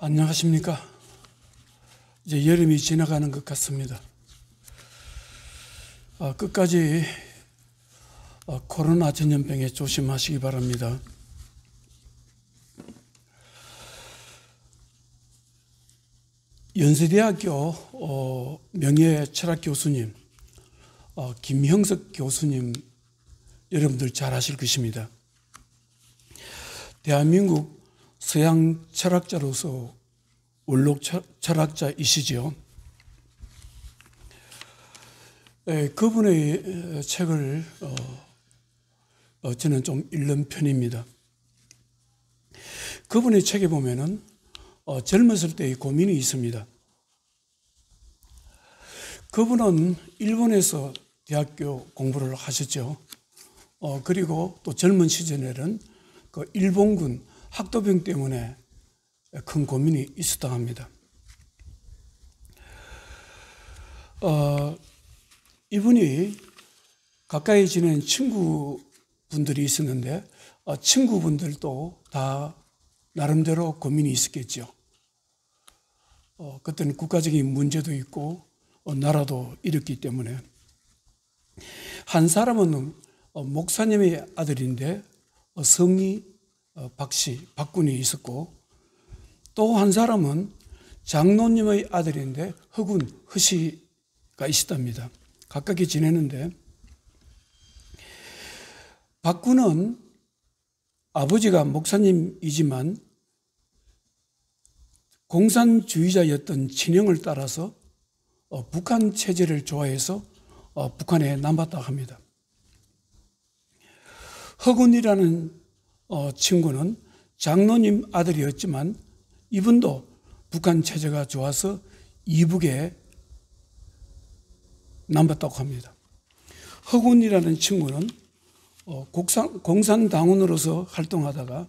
안녕하십니까. 이제 여름이 지나가는 것 같습니다. 끝까지 코로나 전염병에 조심하시기 바랍니다. 연세대학교 명예철학 교수님 김형석 교수님 여러분들 잘 아실 것입니다. 대한민국 서양 철학자로서 원록 철학자이시죠. 그분의 책을 저는 좀 읽는 편입니다. 그분의 책에 보면은 젊었을 때의 고민이 있습니다. 그분은 일본에서 대학교 공부를 하셨죠. 그리고 또 젊은 시절에는 그 일본군 학도병 때문에 큰 고민이 있었다고 합니다. 이분이 가까이 지낸 친구분들이 있었는데 친구분들도 다 나름대로 고민이 있었겠죠. 그때는 국가적인 문제도 있고 나라도 이랬기 때문에 한 사람은 목사님의 아들인데 성이 박군이 있었고, 또 한 사람은 장로님의 아들인데 허씨가 있었답니다. 가깝게 지내는데 박군은 아버지가 목사님이지만 공산주의자였던 진영을 따라서 북한 체제를 좋아해서 북한에 남았다고 합니다. 허군이라는 친구는 장로님 아들이었지만 이분도 북한 체제가 좋아서 이북에 남았다고 합니다. 허군이라는 친구는 공산당원으로서 활동하다가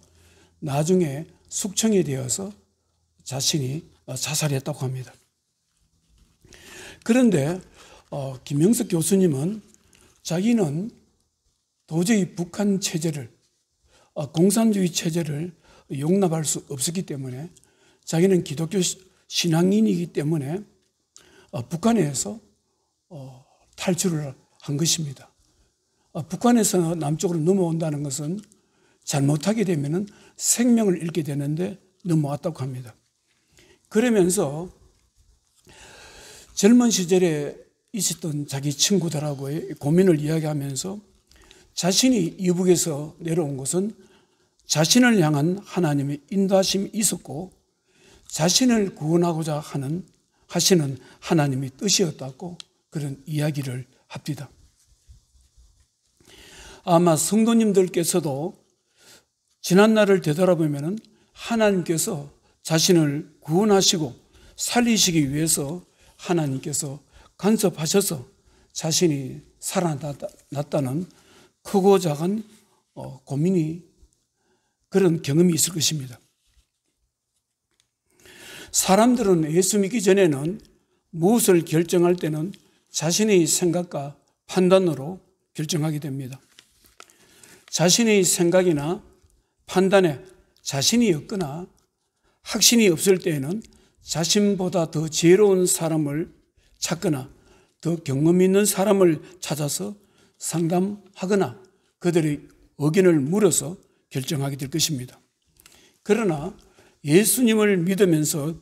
나중에 숙청이 되어서 자신이 자살했다고 합니다. 그런데 김형석 교수님은 자기는 도저히 북한 체제를 공산주의 체제를 용납할 수 없었기 때문에 자기는 기독교 신앙인이기 때문에 북한에서 탈출을 한 것입니다. 북한에서 남쪽으로 넘어온다는 것은 잘못하게 되면 생명을 잃게 되는데 넘어왔다고 합니다. 그러면서 젊은 시절에 있었던 자기 친구들하고의 고민을 이야기하면서 자신이 이북에서 내려온 것은 자신을 향한 하나님의 인도하심이 있었고 자신을 구원하고자 하시는 하나님의 뜻이었다고 그런 이야기를 합니다. 아마 성도님들께서도 지난날을 되돌아보면 하나님께서 자신을 구원하시고 살리시기 위해서 하나님께서 간섭하셔서 자신이 살아났다는 크고 작은 고민이 그런 경험이 있을 것입니다. 사람들은 예수 믿기 전에는 무엇을 결정할 때는 자신의 생각과 판단으로 결정하게 됩니다. 자신의 생각이나 판단에 자신이 없거나 확신이 없을 때에는 자신보다 더 지혜로운 사람을 찾거나 더 경험 있는 사람을 찾아서 상담하거나 그들의 의견을 물어서 결정하게 될 것입니다. 그러나 예수님을 믿으면서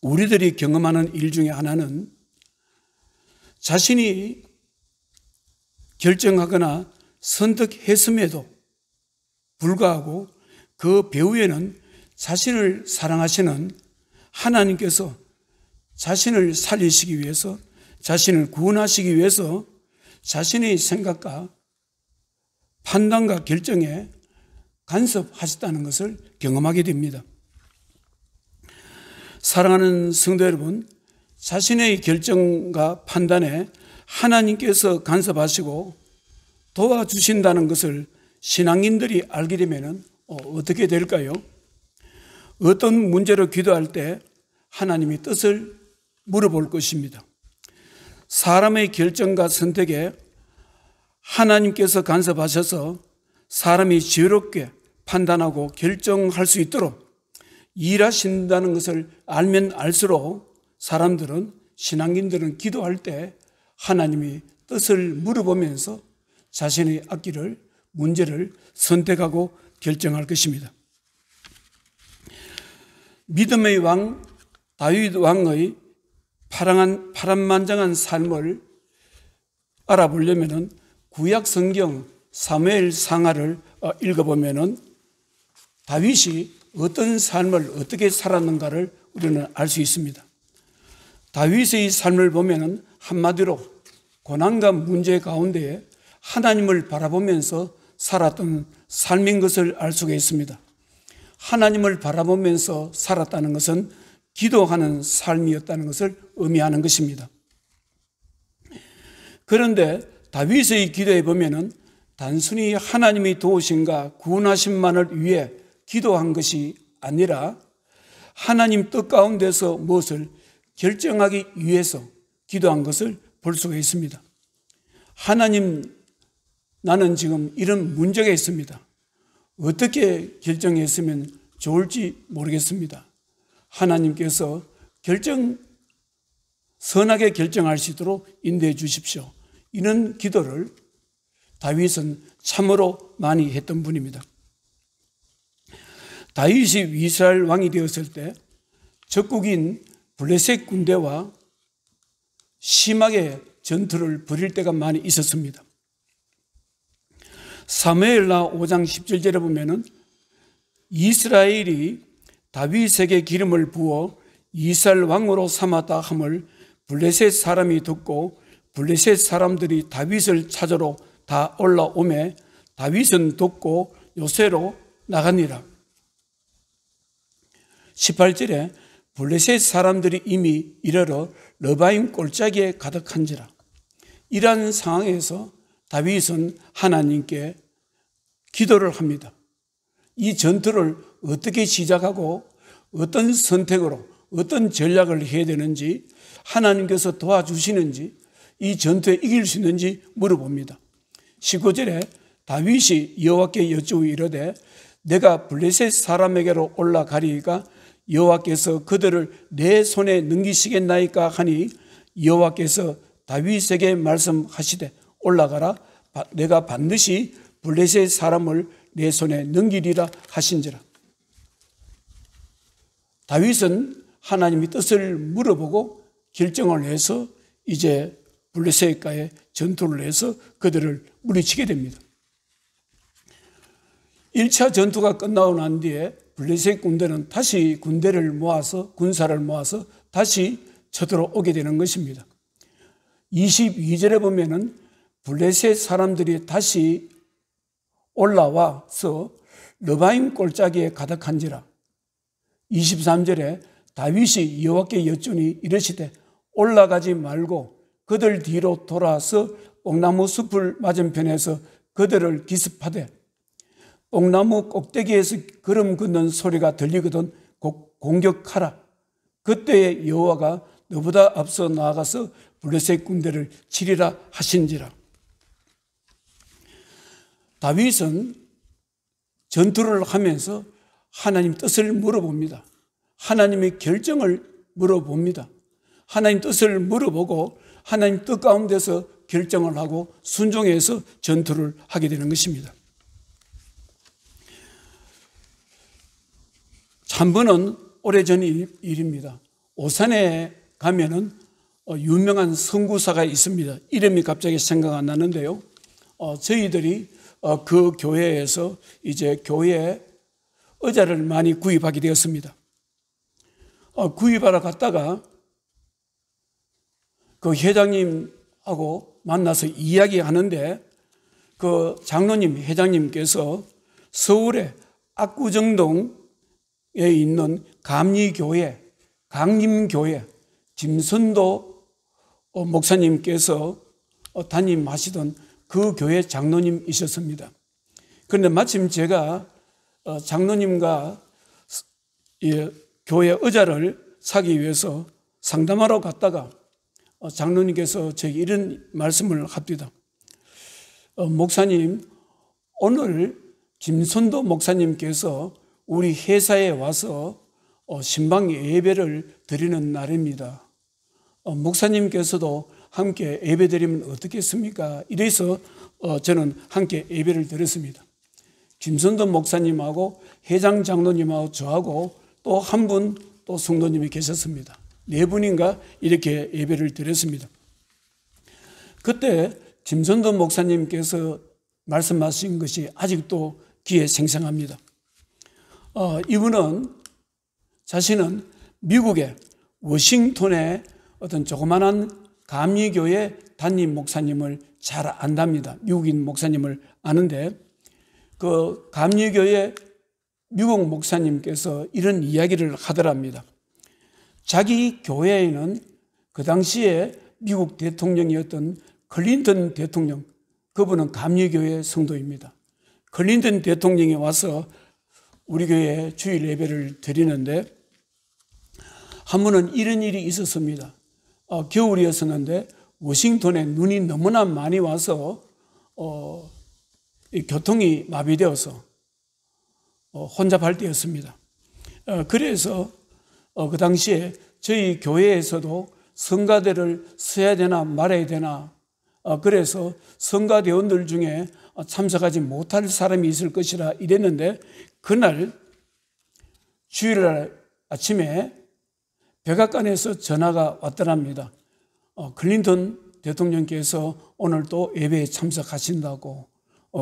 우리들이 경험하는 일 중에 하나는 자신이 결정하거나 선택했음에도 불구하고 그 배후에는 자신을 사랑하시는 하나님께서 자신을 살리시기 위해서 자신을 구원하시기 위해서 자신의 생각과 판단과 결정에 간섭하셨다는 것을 경험하게 됩니다. 사랑하는 성도 여러분, 자신의 결정과 판단에 하나님께서 간섭하시고 도와주신다는 것을 신앙인들이 알게 되면 어떻게 될까요? 어떤 문제로 기도할 때 하나님의 뜻을 물어볼 것입니다. 사람의 결정과 선택에 하나님께서 간섭하셔서 사람이 지혜롭게 판단하고 결정할 수 있도록 일하신다는 것을 알면 알수록 사람들은, 신앙인들은 기도할 때 하나님의 뜻을 물어보면서 자신의 앞길을, 문제를 선택하고 결정할 것입니다. 믿음의 왕 다윗 왕의 파란만장한 삶을 알아보려면 구약 성경 사무엘 상하를 읽어보면 다윗이 어떤 삶을 어떻게 살았는가를 우리는 알 수 있습니다. 다윗의 삶을 보면 한마디로 고난과 문제 가운데 하나님을 바라보면서 살았던 삶인 것을 알 수가 있습니다. 하나님을 바라보면서 살았다는 것은 기도하는 삶이었다는 것을 의미하는 것입니다. 그런데 다윗의 기도에 보면 단순히 하나님의 도우심과 구원하심만을 위해 기도한 것이 아니라 하나님 뜻 가운데서 무엇을 결정하기 위해서 기도한 것을 볼 수가 있습니다. 하나님, 나는 지금 이런 문제가 있습니다. 어떻게 결정했으면 좋을지 모르겠습니다. 하나님께서 선하게 결정할 수 있도록 인도해 주십시오. 이런 기도를 다윗은 참으로 많이 했던 분입니다. 다윗이 이스라엘 왕이 되었을 때 적국인 블레셋 군대와 심하게 전투를 벌일 때가 많이 있었습니다. 사무엘하 5장 17절에 보면은 이스라엘이 다윗에게 기름을 부어 이스라엘 왕으로 삼았다 함을 블레셋 사람이 듣고 블레셋 사람들이 다윗을 찾으러 다 올라오매 다윗은 돕고 요새로 나가니라. 18절에 블레셋 사람들이 이미 이르러 러바임 골짜기에 가득한지라. 이러한 상황에서 다윗은 하나님께 기도를 합니다. 이 전투를 어떻게 시작하고 어떤 선택으로 어떤 전략을 해야 되는지, 하나님께서 도와주시는지, 이 전투에 이길 수 있는지 물어봅니다. 19절에 다윗이 여호와께 여쭈어 이르되 내가 블레셋 사람에게로 올라가리이까 여호와께서 그들을 내 손에 넘기시겠나이까 하니 여호와께서 다윗에게 말씀하시되 올라가라, 내가 반드시 블레셋 사람을 내 손에 넘기리라 하신지라. 다윗은 하나님의 뜻을 물어보고 결정을 해서 이제 블레셋과의 전투를 해서 그들을 물리치게 됩니다. 1차 전투가 끝나고 난 뒤에 블레셋 군대는 다시 군사를 모아서 다시 쳐들어오게 되는 것입니다. 22절에 보면은 블레셋 사람들이 다시 올라와서 러바임 골짜기에 가득한지라. 23절에 다윗이 여호와께 여쭈니 이르시되 올라가지 말고 그들 뒤로 돌아서 뽕나무 숲을 맞은편에서 그들을 기습하되 뽕나무 꼭대기에서 걸음 걷는 소리가 들리거든 공격하라. 그때에 여호와가 너보다 앞서 나아가서 블레셋 군대를 치리라 하신지라. 다윗은 전투를 하면서 하나님 뜻을 물어봅니다. 하나님의 결정을 물어봅니다. 하나님 뜻을 물어보고 하나님 뜻 가운데서 결정을 하고 순종해서 전투를 하게 되는 것입니다. 한 번은 오래전 일입니다. 오산에 가면은 유명한 선구사가 있습니다. 이름이 갑자기 생각 안 나는데요. 저희들이 그 교회에서 이제 교회 의자를 많이 구입하게 되었습니다. 구입하러 갔다가 그 회장님하고 만나서 이야기하는데 그 장로님, 회장님께서 서울의 압구정동에 있는 감리교회, 강림교회 김선도 목사님께서 담임하시던 그 교회 장로님이셨습니다. 그런데 마침 제가 장로님과 교회 의자를 사기 위해서 상담하러 갔다가 장로님께서 저에게 이런 말씀을 합니다. 목사님, 오늘 김선도 목사님께서 우리 회사에 와서 신방 예배를 드리는 날입니다. 목사님께서도 함께 예배 드리면 어떻겠습니까? 이래서 저는 함께 예배를 드렸습니다. 김선돈 목사님하고 회장 장로님하고 저하고 또 한 분 또 성도님이 계셨습니다. 4분인가 이렇게 예배를 드렸습니다. 그때 김선돈 목사님께서 말씀하신 것이 아직도 귀에 생생합니다. 이분은 자신은 미국의 워싱턴의 어떤 조그만한 감리교회 담임 목사님을 잘 안답니다. 미국인 목사님을 아는데 그 감리교회 미국 목사님께서 이런 이야기를 하더랍니다. 자기 교회에는 그 당시에 미국 대통령이었던 클린턴 대통령, 그분은 감리교회 성도입니다. 클린턴 대통령이 와서 우리 교회에 주일 예배를 드리는데 한 번은 이런 일이 있었습니다. 겨울이었었는데 워싱턴에 눈이 너무나 많이 와서 교통이 마비되어서 혼잡할 때였습니다. 그래서 그 당시에 저희 교회에서도 성가대를 써야 되나 말아야 되나, 그래서 성가대원들 중에 참석하지 못할 사람이 있을 것이라 이랬는데 그날 주일날 아침에 백악관에서 전화가 왔더랍니다. 클린턴 대통령께서 오늘 또 예배에 참석하신다고.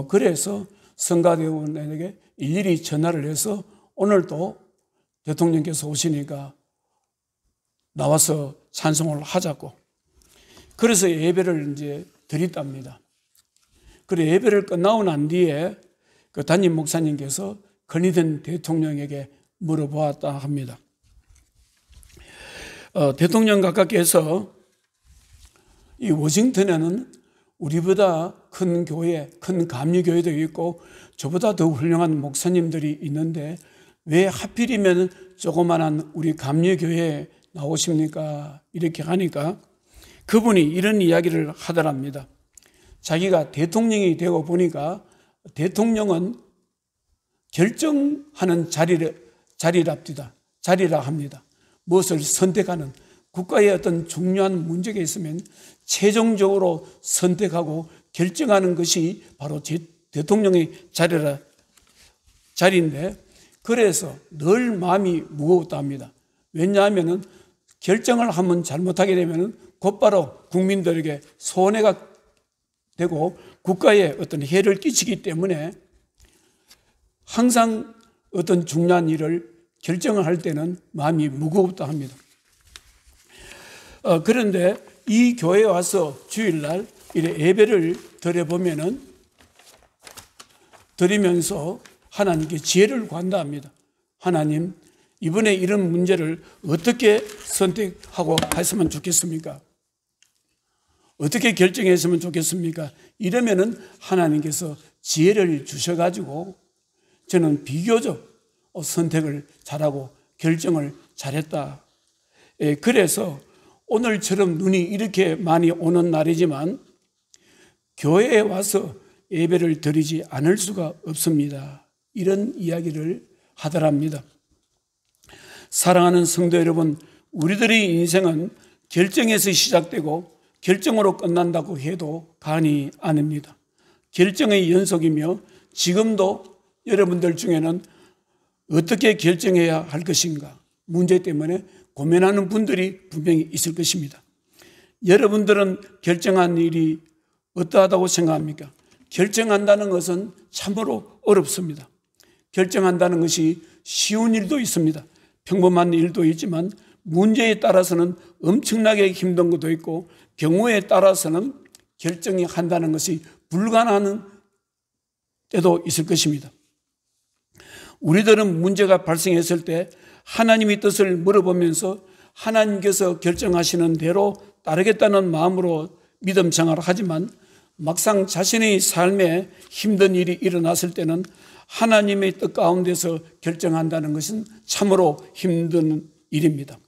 그래서 성가대원에게 일일이 전화를 해서 오늘 또 대통령께서 오시니까 나와서 찬송을 하자고. 그래서 예배를 이제 드렸답니다. 그래 예배를 끝나고 난 뒤에 그 담임 목사님께서 클린턴 대통령에게 물어보았다 합니다. 대통령 각하께서 이 워싱턴에는 우리보다 큰 교회, 큰 감리교회도 있고 저보다 더 훌륭한 목사님들이 있는데 왜 하필이면 조그만한 우리 감리교회에 나오십니까? 이렇게 하니까 그분이 이런 이야기를 하더랍니다. 자기가 대통령이 되고 보니까 대통령은 결정하는 자리라 합니다. 무엇을 선택하는, 국가의 어떤 중요한 문제가 있으면 최종적으로 선택하고 결정하는 것이 바로 대통령의 자리인데 그래서 늘 마음이 무거웠다 합니다. 왜냐하면 결정을 한번 잘못하게 되면 곧바로 국민들에게 손해가 되고 국가에 어떤 해를 끼치기 때문에 항상 어떤 중요한 일을 결정을 할 때는 마음이 무겁다 합니다. 그런데 이 교회에 와서 주일날 이래 예배를 드리면서 하나님께 지혜를 구한다 합니다. 하나님, 이번에 이런 문제를 어떻게 선택하고 했으면 좋겠습니까? 어떻게 결정했으면 좋겠습니까? 이러면은 하나님께서 지혜를 주셔가지고 저는 비교적 선택을 잘하고 결정을 잘했다. 그래서 오늘처럼 눈이 이렇게 많이 오는 날이지만 교회에 와서 예배를 드리지 않을 수가 없습니다. 이런 이야기를 하더랍니다. 사랑하는 성도 여러분, 우리들의 인생은 결정에서 시작되고 결정으로 끝난다고 해도 과언이 아닙니다. 결정의 연속이며 지금도 여러분들 중에는 어떻게 결정해야 할 것인가 문제 때문에 고민하는 분들이 분명히 있을 것입니다. 여러분들은 결정한 일이 어떠하다고 생각합니까? 결정한다는 것은 참으로 어렵습니다. 결정한다는 것이 쉬운 일도 있습니다. 평범한 일도 있지만 문제에 따라서는 엄청나게 힘든 것도 있고 경우에 따라서는 결정이 한다는 것이 불가능한 때도 있을 것입니다. 우리들은 문제가 발생했을 때 하나님의 뜻을 물어보면서 하나님께서 결정하시는 대로 따르겠다는 마음으로 믿음 생활을 하지만 막상 자신의 삶에 힘든 일이 일어났을 때는 하나님의 뜻 가운데서 결정한다는 것은 참으로 힘든 일입니다.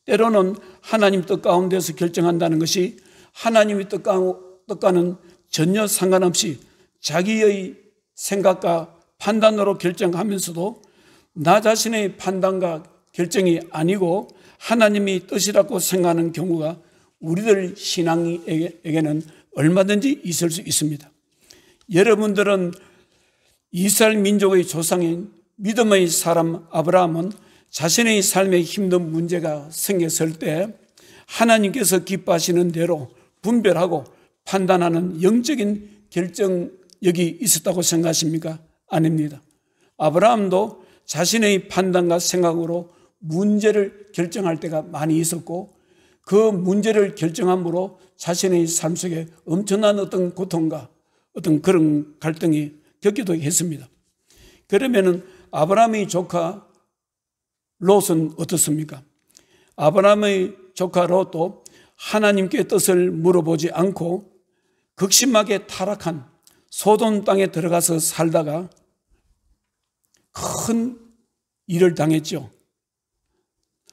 때로는 하나님 뜻 가운데서 결정한다는 것이 하나님의 뜻과는 전혀 상관없이 자기의 생각과 판단으로 결정하면서도 나 자신의 판단과 결정이 아니고 하나님이 뜻이라고 생각하는 경우가 우리들 신앙에게는 얼마든지 있을 수 있습니다. 여러분들은 이스라엘 민족의 조상인 믿음의 사람 아브라함은 자신의 삶에 힘든 문제가 생겼을 때 하나님께서 기뻐하시는 대로 분별하고 판단하는 영적인 결정력이 있었다고 생각하십니까? 아닙니다. 아브라함도 자신의 판단과 생각으로 문제를 결정할 때가 많이 있었고 그 문제를 결정함으로 자신의 삶 속에 엄청난 어떤 고통과 어떤 그런 갈등이 겪기도 했습니다. 그러면은 아브라함의 조카 롯은 어떻습니까? 아브라함의 조카 롯도 하나님께 뜻을 물어보지 않고 극심하게 타락한 소돔 땅에 들어가서 살다가 큰 일을 당했죠.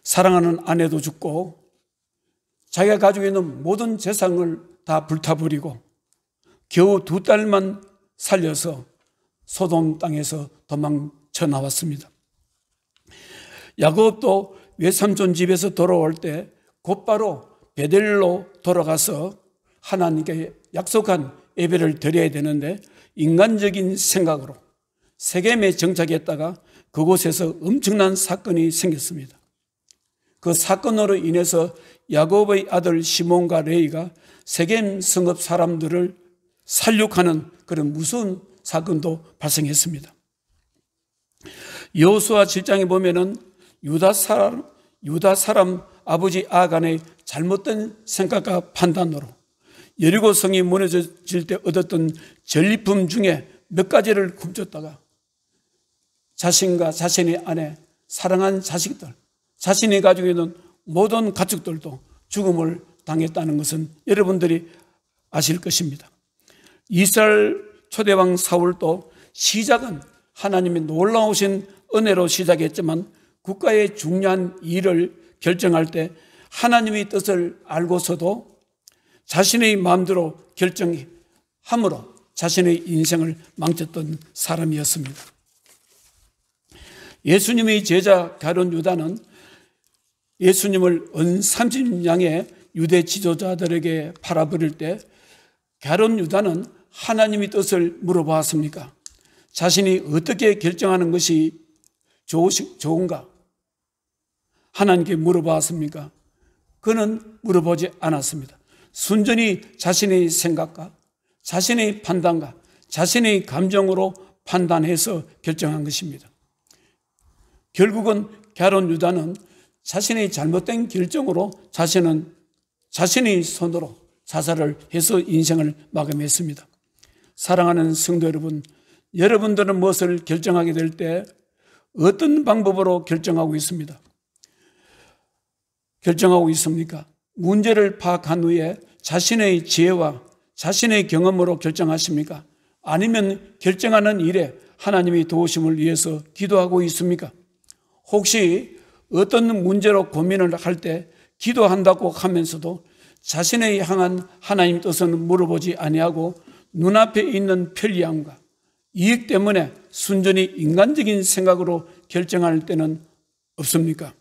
사랑하는 아내도 죽고 자기가 가지고 있는 모든 재산을 다 불타버리고 겨우 2달만 살려서 소돔 땅에서 도망쳐 나왔습니다. 야곱도 외삼촌 집에서 돌아올 때 곧바로 베델로 돌아가서 하나님께 약속한 예배를 드려야 되는데 인간적인 생각으로 세겜에 정착했다가 그곳에서 엄청난 사건이 생겼습니다. 그 사건으로 인해서 야곱의 아들 시몬과 레위가 세겜 성읍 사람들을 살육하는 그런 무서운 사건도 발생했습니다. 여호수아 7장에 보면은 유다 사람 아버지 아간의 잘못된 생각과 판단으로 여리고 성이 무너질 때 얻었던 전리품 중에 몇 가지를 훔쳤다가 자신과 자신의 아내, 사랑한 자식들, 자신이 가지고 있는 모든 가축들도 죽음을 당했다는 것은 여러분들이 아실 것입니다. 이스라엘 초대왕 사울도 시작은 하나님의 놀라우신 은혜로 시작했지만 국가의 중요한 일을 결정할 때 하나님의 뜻을 알고서도 자신의 마음대로 결정함으로 자신의 인생을 망쳤던 사람이었습니다. 예수님의 제자 가룟 유다는 예수님을 은 30냥의 유대 지도자들에게 팔아버릴 때 가룟 유다는 하나님의 뜻을 물어보았습니까? 자신이 어떻게 결정하는 것이 좋은가? 하나님께 물어보았습니까? 그는 물어보지 않았습니다. 순전히 자신의 생각과 자신의 판단과 자신의 감정으로 판단해서 결정한 것입니다. 결국은 가룟 유다는 자신의 잘못된 결정으로 자신은 자신의 손으로 자살을 해서 인생을 마감했습니다. 사랑하는 성도 여러분, 여러분들은 무엇을 결정하게 될 때 어떤 방법으로 결정하고 있습니다? 결정하고 있습니까? 문제를 파악한 후에 자신의 지혜와 자신의 경험으로 결정하십니까? 아니면 결정하는 일에 하나님의 도우심을 위해서 기도하고 있습니까? 혹시 어떤 문제로 고민을 할 때 기도한다고 하면서도 자신의 향한 하나님 뜻은 물어보지 아니하고 눈앞에 있는 편리함과 이익 때문에 순전히 인간적인 생각으로 결정할 때는 없습니까?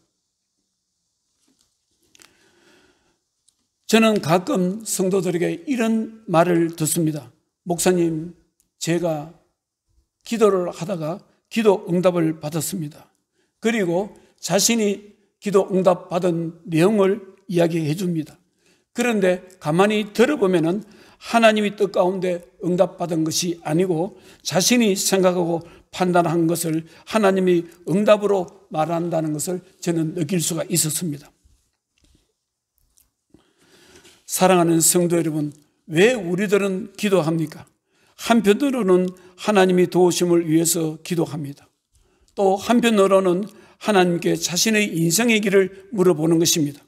저는 가끔 성도들에게 이런 말을 듣습니다. 목사님, 제가 기도를 하다가 기도 응답을 받았습니다. 그리고 자신이 기도 응답 받은 내용을 이야기해 줍니다. 그런데 가만히 들어보면은 하나님의 뜻 가운데 응답받은 것이 아니고 자신이 생각하고 판단한 것을 하나님이 응답으로 말한다는 것을 저는 느낄 수가 있었습니다. 사랑하는 성도 여러분, 왜 우리들은 기도합니까? 한편으로는 하나님의 도우심을 위해서 기도합니다. 또 한편으로는 하나님께 자신의 인생의 길을 물어보는 것입니다.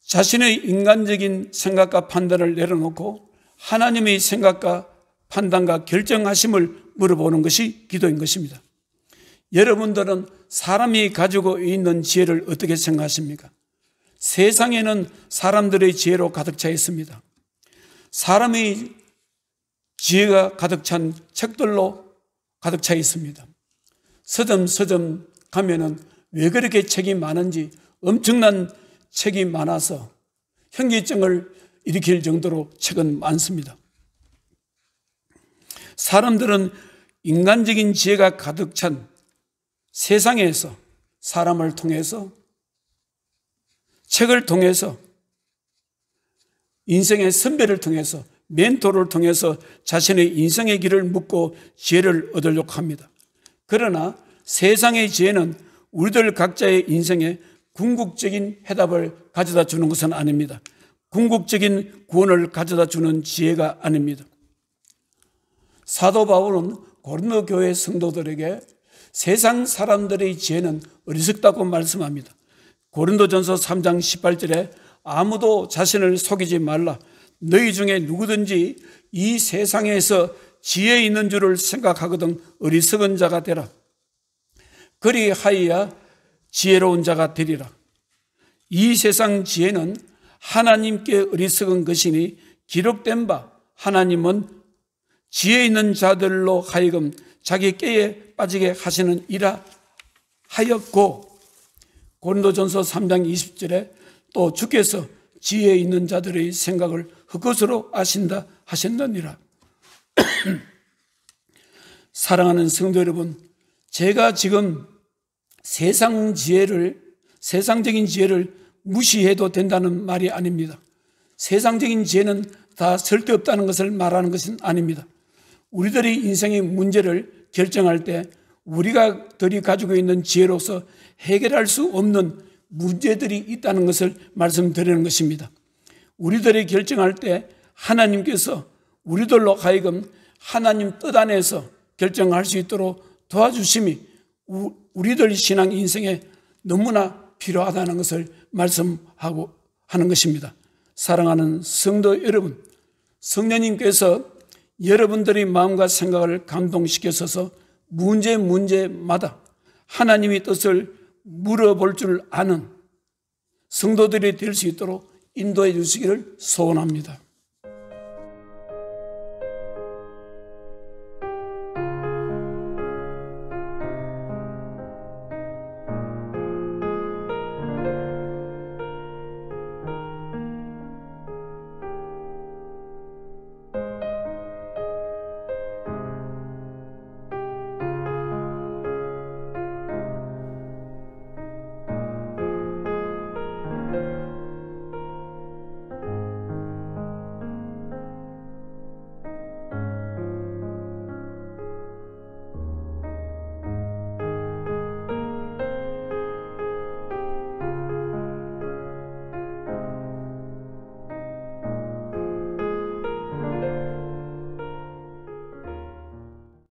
자신의 인간적인 생각과 판단을 내려놓고 하나님의 생각과 판단과 결정하심을 물어보는 것이 기도인 것입니다. 여러분들은 사람이 가지고 있는 지혜를 어떻게 생각하십니까? 세상에는 사람들의 지혜로 가득 차 있습니다. 사람의 지혜가 가득 찬 책들로 가득 차 있습니다. 서점 가면은 왜 그렇게 책이 많은지 엄청난 책이 많아서 현기증을 일으킬 정도로 책은 많습니다. 사람들은 인간적인 지혜가 가득 찬 세상에서 사람을 통해서, 책을 통해서, 인생의 선배를 통해서, 멘토를 통해서 자신의 인생의 길을 묻고 지혜를 얻으려고 합니다. 그러나 세상의 지혜는 우리들 각자의 인생에 궁극적인 해답을 가져다 주는 것은 아닙니다. 궁극적인 구원을 가져다 주는 지혜가 아닙니다. 사도 바울은 고린도 교회 성도들에게 세상 사람들의 지혜는 어리석다고 말씀합니다. 고린도전서 3장 18절에 아무도 자신을 속이지 말라. 너희 중에 누구든지 이 세상에서 지혜 있는 줄을 생각하거든 어리석은 자가 되라. 그리하여야 지혜로운 자가 되리라. 이 세상 지혜는 하나님께 어리석은 것이니 기록된 바 하나님은 지혜 있는 자들로 하여금 자기 깨에 빠지게 하시는 이라 하였고, 고린도전서 3장 20절에 또 주께서 지혜 있는 자들의 생각을 헛것으로 아신다 하셨느니라. 사랑하는 성도 여러분, 제가 지금 세상적인 지혜를 무시해도 된다는 말이 아닙니다. 세상적인 지혜는 다 쓸데없다는 것을 말하는 것은 아닙니다. 우리들의 인생의 문제를 결정할 때 우리들이 가지고 있는 지혜로서 해결할 수 없는 문제들이 있다는 것을 말씀드리는 것입니다. 우리들이 결정할 때 하나님께서 우리들로 하여금 하나님 뜻 안에서 결정할 수 있도록 도와주심이 우리들 신앙 인생에 너무나 필요하다는 것을 말씀하고 하는 것입니다. 사랑하는 성도 여러분, 성령님께서 여러분들의 마음과 생각을 감동시켜서 문제마다 하나님의 뜻을 물어볼 줄 아는 성도들이 될 수 있도록 인도해 주시기를 소원합니다.